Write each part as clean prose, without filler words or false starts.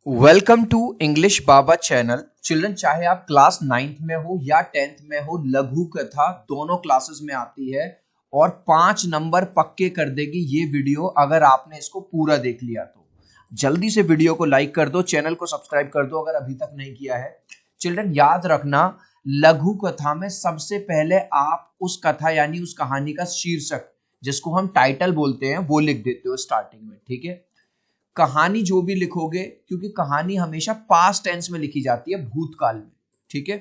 Welcome to English Baba channel. Children, चाहे आप class 9th में हो या 10th में हो, लघु कथा दोनों क्लासेस में आती है और 5 नंबर पक्के कर देगी ये वीडियो अगर आपने इसको पूरा देख लिया तो। जल्दी से वीडियो को लाइक कर दो, चैनल को सब्सक्राइब कर दो अगर अभी तक नहीं किया है। चिल्ड्रन, याद रखना, लघु कथा में सबसे पहले आप उस कथा यानी उस कहानी का शीर्षक, जिसको हम टाइटल बोलते हैं, वो लिख देते हो स्टार्टिंग में। ठीक है, कहानी जो भी लिखोगे, क्योंकि कहानी हमेशा पास्ट टेंस में लिखी जाती है, भूतकाल में। ठीक है,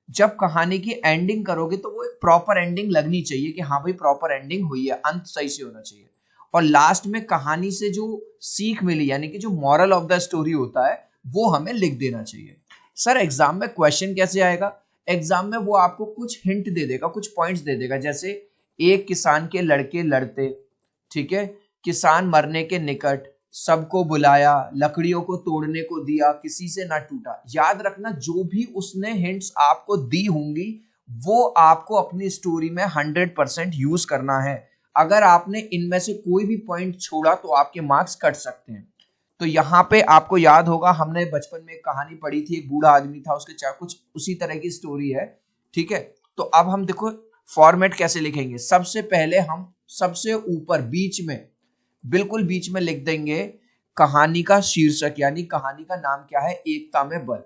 जब कहानी की एंडिंग करोगे तो वो एक प्रॉपर एंडिंग लगनी चाहिए कि हाँ भाई प्रॉपर एंडिंग हुई है, अंत सही से होना चाहिए। और लास्ट में कहानी से जो सीख मिली यानी कि जो मॉरल ऑफ द स्टोरी होता है वो हमें लिख देना चाहिए। सर, एग्जाम में क्वेश्चन कैसे आएगा? एग्जाम में वो आपको कुछ हिंट दे देगा, कुछ पॉइंट्स दे देगा, जैसे एक किसान के लड़के लड़ते, ठीक है, किसान मरने के निकट, सबको बुलाया, लकड़ियों को तोड़ने को दिया, किसी से ना टूटा। याद रखना, जो भी उसने हिंट्स आपको दी होंगी वो आपको अपनी स्टोरी में 100% यूज करना है। अगर आपने इनमें से कोई भी पॉइंट छोड़ा तो आपके मार्क्स कट सकते हैं। तो यहाँ पे आपको याद होगा, हमने बचपन में एक कहानी पढ़ी थी, एक बूढ़ा आदमी था, उसके चार, कुछ उसी तरह की स्टोरी है। ठीक है, तो अब हम देखो फॉर्मेट कैसे लिखेंगे। सबसे पहले हम सबसे ऊपर बीच में, बिल्कुल बीच में लिख देंगे कहानी का शीर्षक, यानी कहानी का नाम क्या है? एकता में बल।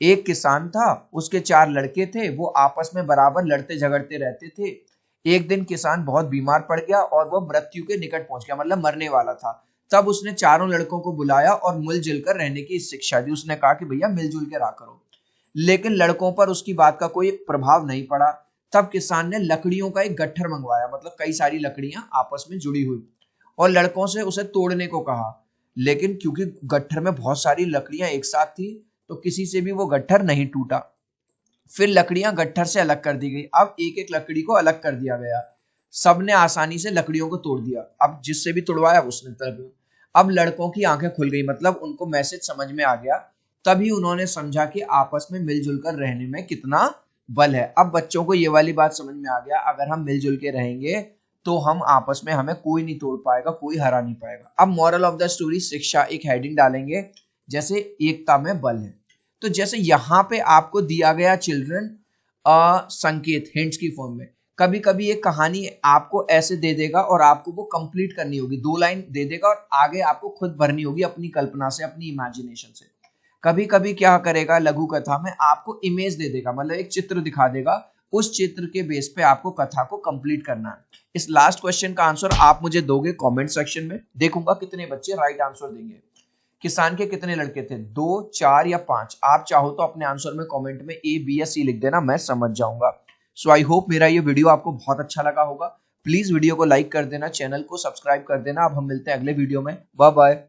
एक किसान था, उसके 4 लड़के थे, वो आपस में बराबर लड़ते झगड़ते रहते थे। एक दिन किसान बहुत बीमार पड़ गया और वो मृत्यु के निकट पहुंच गया, मतलब मरने वाला था। तब उसने चारों लड़कों को बुलाया और मिलजुल कर रहने की शिक्षा दी। उसने कहा कि भैया मिलजुल के रहा करो। लेकिन लड़कों पर उसकी बात का कोई प्रभाव नहीं पड़ा। तब किसान ने लकड़ियों का एक गट्ठर मंगवाया, मतलब कई सारी लकड़ियां आपस में जुड़ी हुई, और लड़कों से उसे तोड़ने को कहा। लेकिन क्योंकि गट्ठर में बहुत सारी लकड़ियां एक साथ थी तो किसी से भी वो गट्ठर नहीं टूटा। फिर लकड़ियां गट्ठर से अलग कर दी गई। अब एक एक लकड़ी को अलग कर दिया गया। सबने आसानी से लकड़ियों को तोड़ दिया। अब जिससे भी तोड़वाया उसने तोड़ दिया। अब लड़कों की आंखें खुल गई, मतलब उनको मैसेज समझ में आ गया। तभी उन्होंने समझा कि आपस में मिलजुल कर रहने में कितना बल है। अब बच्चों को ये वाली बात समझ में आ गया, अगर हम मिलजुल के रहेंगे तो हम आपस में, हमें कोई नहीं तोड़ पाएगा, कोई हरा नहीं पाएगा। अब मॉरल ऑफ द स्टोरी, शिक्षा, एक हेडिंग डालेंगे जैसे एकता में बल है। तो जैसे यहाँ पे आपको दिया गया चिल्ड्रन संकेत हिंट्स की फॉर्म में। कभी कभी एक कहानी आपको ऐसे दे देगा और आपको वो कंप्लीट करनी होगी, 2 लाइन दे देगा और आगे आपको खुद भरनी होगी अपनी कल्पना से, अपनी इमेजिनेशन से। कभी कभी क्या करेगा, लघु कथा में आपको इमेज दे देगा, मतलब एक चित्र दिखा देगा, उस चित्र के बेस पे आपको कथा को कंप्लीट करना है। इस लास्ट क्वेश्चन का आंसर आप मुझे दोगे कमेंट सेक्शन में, देखूंगा कितने बच्चे राइट आंसर देंगे। किसान के कितने लड़के थे, 2, 4 या 5? आप चाहो तो अपने आंसर में कमेंट में A, B या C लिख देना, मैं समझ जाऊंगा। सो आई होप मेरा ये वीडियो आपको बहुत अच्छा लगा होगा। प्लीज वीडियो को लाइक कर देना, चैनल को सब्सक्राइब कर देना। अब हम मिलते हैं अगले वीडियो में। Bye bye.